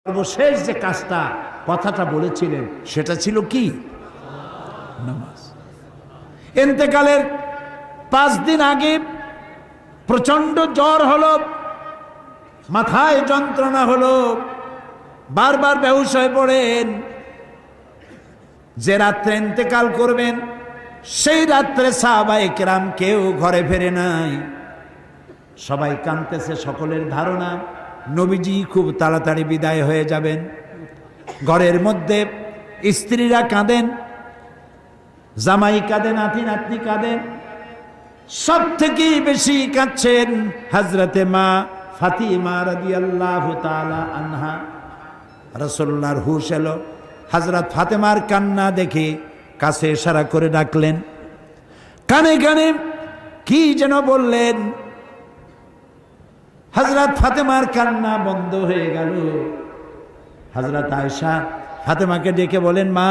সর্বশেষ যে কাজটা কথাটা বলেছিলেন সেটা ছিল কি? নামাজ। ইন্তেকালের 5 দিন আগে প্রচন্ড জ্বর হলো, মাথায় যন্ত্রণা হলো, বারবার বেহুশ হয়ে পড়েন। যে রাত্রে ইন্তেকাল করবেন সেই রাত্রে সাহাবায়ে কেরাম কেউ ঘরে ফেরে নাই, সবাই কাঁদতেছে। সকলের ধারণা নবীজি খুব তাড়াতাড়ি বিদায় হয়ে যাবেন। ঘরের মধ্যে স্ত্রীরা কাঁদেন, জামাই কাঁদেন, নাতি নাতনি কাঁদেন। সব থেকে বেশি কাঁদছেন হযরতে মা ফাতিমা রাদিয়াল্লাহু তাআলা আনহা। রাসূলুল্লাহর হুশ এলো, হযরত ফাতেমার কান্না দেখে কাছে ইশারা করে ডাকলেন, কানে কানে কি যেন বললেন। হযরত ফাতেমার কান্না বন্ধ হয়ে গেল। হযরত আয়েশা ফাতেমাকে ডেকে বলেন, মা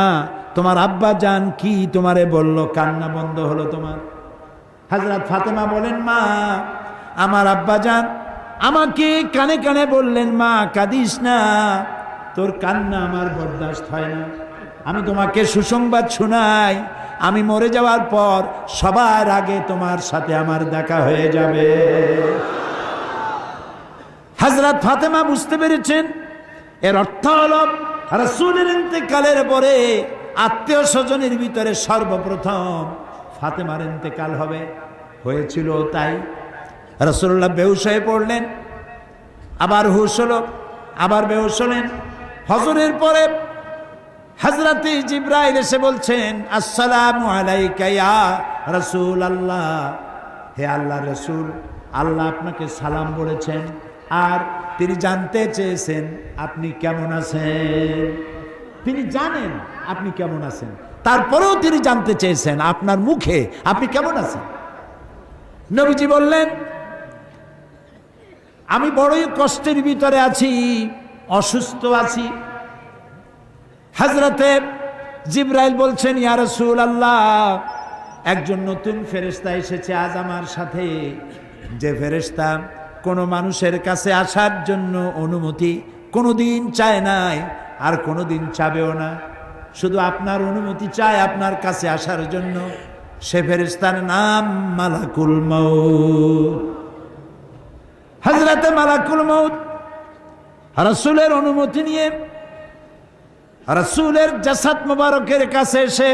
তোমার আব্বা জান কি তোমারে বলল, কান্না বন্ধ হলো তোমার? হযরত ফাতেমা বলেন, মা আমার আব্বা জান আমাকে কানে কানে বললেন, মা কাঁদিস না, তোর কান্না আমার বরদাস্ত হয় না। আমি তোমাকে সুসংবাদ শোনাই, আমি মরে যাওয়ার পর সবার আগে তোমার সাথে আমার দেখা হয়ে যাবে। হযরত ফাতেমা বুঝতে পেরেছেন এর অর্থ হলো রাসূলের ইন্তেকালের পরে আত্মীয় স্বজনের ভিতরে সর্বপ্রথম ফাতেমার ইন্তেকাল হবে। হয়েছিল তাই। রাসূলুল্লাহ বেহুশ হয়ে পড়লেন, আবার হুশ হলো, আবার বেহুশ হলেন। ফজরের পরে হযরতে জিবরাইল এসে বলছেন, আসসালামু আলাইকা ইয়া রাসূলুল্লাহ, হে আল্লাহর রাসূল, আল্লাহ আপনাকে সালাম বলেছেন আর তিনি জানতে চেয়েছেন আপনি কেমন আছেন। তিনি জানেন আপনি কেমন আছেন, তারপরেও তিনি জানতে চেয়েছেন আপনার মুখে আপনি কেমন আছেন। নবীজি বললেন, আমি বড়ই কষ্টের ভিতরে আছি, অসুস্থ আছি। হযরতে জিবরাইল বলছেন, ইয়া রাসূলুল্লাহ, একজন নতুন ফেরেশতা এসেছে আজ আমার সাথে, যে ফেরেশতা কোনো মানুষের কাছে আসার জন্য অনুমতি কোনোদিন চায় নাই আর কোনোদিন চাবেও না, শুধু আপনার অনুমতি চায় আপনার কাছে আসার জন্য। সে ফেরেশতার নাম মালাকুল মউত। হযরতে মালাকুল মউত রাসূলের অনুমতি নিয়ে রাসূলের জাসাদ মোবারকের কাছে এসে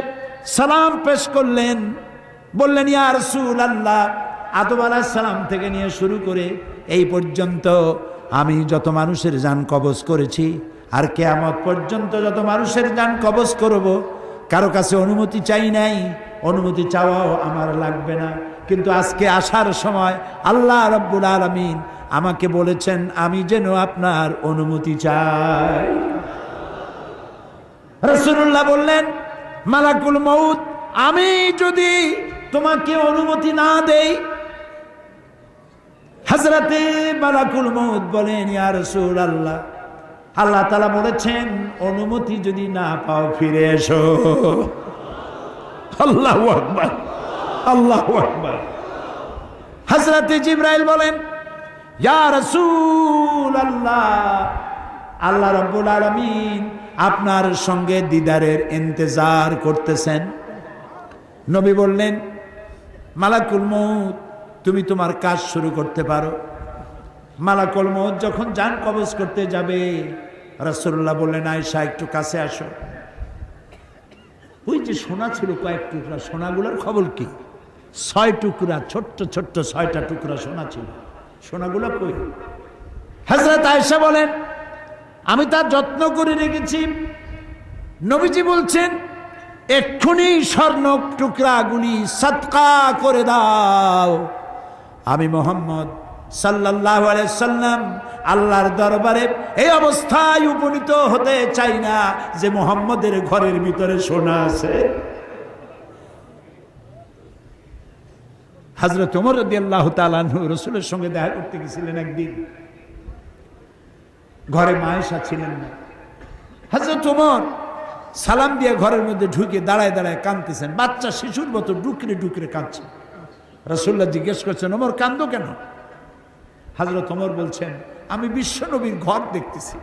সালাম পেশ করলেন। বললেন, ইয়া রাসূলুল্লাহ, আদম আলাইহিস সালাম থেকে নিয়ে শুরু করে এই পর্যন্ত আমি যত মানুষের জান কবজ করেছি আর কিয়ামত পর্যন্ত যত মানুষের জান কবজ করব, কারো কাছে অনুমতি চাই নাই, অনুমতি চাওয়াও আমার লাগবে না। কিন্তু আজকে আসার সময় আল্লাহ রাব্বুল আলামিন আমাকে বলেছেন আমি যেন আপনার অনুমতি চাই। রাসূলুল্লাহ বললেন, মালাকুল মউত, আমি যদি তোমাকে অনুমতি না দেই? হযরতে মালাকুল মউত বলেন, ইয়া রাসূলুল্লাহ, আল্লাহ তাআলা বলেছেন অনুমতি যদি না পাও ফিরে এসো। আল্লাহু আকবার, আল্লাহু আকবার। হযরতে জিবরাইল বলেন, ইয়া রাসূলুল্লাহ, আল্লাহ রাব্বুল আলামিন আপনার সঙ্গে দিদারের ইন্তজার করতেছেন। নবী বললেন, মালাকুল মউত, তুমি তোমার কাজ শুরু করতে পারো। মালাকুল মউত যখন জান কবজ করতে যাবে, রাসূলুল্লাহ বললেন, আয়েশা একটু কাছে আসো। ওই যে সোনা ছিল কয়েক টুকরা, সোনাগুলোর খবর কি? 6 টুকরা, ছোট্ট ছোট্ট 6টা টুকরা সোনা ছিল, সোনাগুলো কই? হযরত আয়েশা বলেন, আমি তার যত্ন করে রেখেছি। নবীজি বলছেন, এক্ষুনি স্বর্ণ টুকরাগুলি সদকা করে দাও। আমি মুহাম্মদ সাল্লাল্লাহু আলাইহি সাল্লাম আল্লাহর দরবারে এই অবস্থায় উপনীত হতে চাই না যে মুহাম্মদের ঘরের ভিতরে সোনা আছে। হযরত ওমর রাদিয়াল্লাহু তাআলা আনহু রাসূলের সঙ্গে দেখা করতে গেছিলেন একদিন। ঘরে মা আয়েশা ছিলেন না। হযরত ওমর সালাম দিয়ে ঘরের মধ্যে ঢুকে দাঁড়ায় দাঁড়ায় কাঁদতেছেন, বাচ্চা শিশুর মতো ডুকরে ডুকরে কাঁদছে। রাসূলুল্লাহ জিজ্ঞেস করছেন, ওমর কাঁদো কেন? হযরত ওমর বলছেন, আমি বিশ্ব নবীর ঘর দেখতেছি,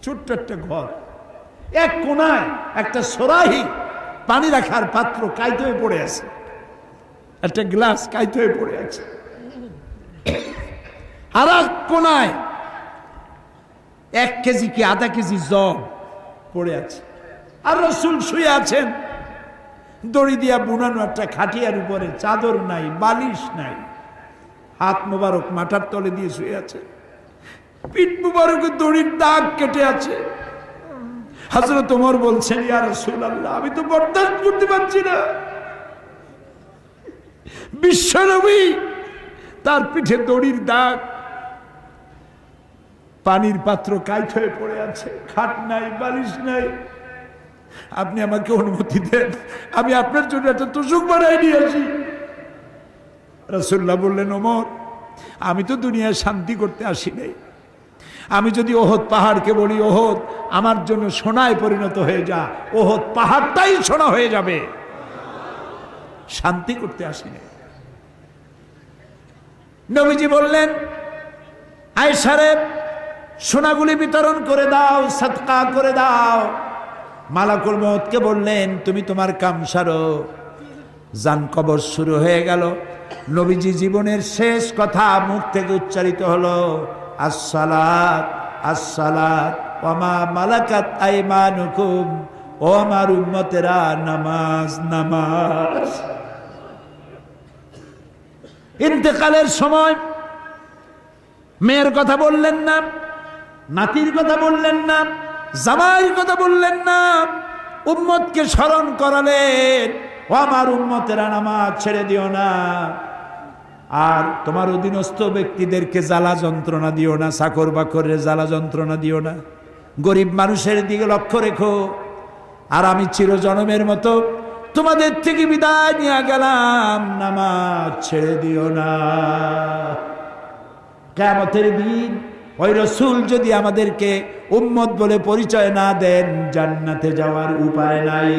ছোট্ট একটা ঘর, এক কোনায় একটা সরাহি পানি রাখার পাত্র কাইতে হয়ে পড়ে আছে, একটা গ্লাস কাইতে হয়ে পড়ে আছে। আর এক কোনায় 1 কেজি কি আধা কেজি জব পড়ে আছে। আর রাসূল শুয়ে আছেন দড়ি দিয়া বুনানো একটা খাটিয়ার উপরে, চাদর নাই, বালিশ নাই, হাত মোবারক মাথার তলে দিয়ে শুয়ে আছে, পিঠ মোবারকে দড়ির দাগ কেটে আছে। হযরত ওমর বলছেন, ইয়া রাসূলুল্লাহ, আমি তো বরদাস্ত করতে পারছি না। বিশ্বনবী, তার পিঠে দড়ির দাগ, পানির পাত্র কাইট হয়ে পড়ে আছে, খাট নাই, বালিশ নাই, আপনি আমাকে অনুমতি দেন, আমি আপনার জন্য একটা তোষক বানাই নিয়ে আসি। রাসূলুল্লাহ বললেন, ওমর, আমি তো দুনিয়ায় শান্তি করতে আসি নাই। আমি যদি ওহদ পাহাড়কে বলি, ওহদ আমার জন্য সোনায় পরিণত হয়ে যা, ওহদ পাহাড়টাই সোনা হয়ে যাবে। শান্তি করতে আসি নাই। নবীজি বললেন, আয়েশারে সোনাগুলি বিতরণ করে দাও, সাদকা করে দাও। মালাকুল মউতকে বললেন, তুমি তোমার কাম সারো। জান কবর শুরু হয়ে গেল। নবীজি জীবনের শেষ কথা মুখ থেকে উচ্চারিত হলো, আসসালাত আসসালাত ওয়া মা মালাকাত আইমানুকুম, ও আমার উম্মতেরা, নামাজ নামাজ। ইন্তেকালের সময় মেয়ের কথা বললেন না, নাতির কথা বললেন না, জামাইয়ের কথা বললেন না, উম্মতকে স্মরণ করালেন, ও আমার উম্মতেরা, নামাজ ছেড়ে দিও না। আর তোমার অধীনস্থ ব্যক্তিদেরকে জ্বালা যন্ত্রণা দিও না, চাকর বাকরের জ্বালা যন্ত্রণা দিও না, গরিব মানুষের দিকে লক্ষ্য রেখো। আর আমি চিরজনমের মতো তোমাদের থেকে বিদায় নিয়ে গেলাম, নামাজ ছেড়ে দিও না। কিয়ামতের দিন ওই রাসূল যদি আমাদেরকে উম্মত বলে পরিচয় না দেন, জান্নাতে যাওয়ার উপায় নাই।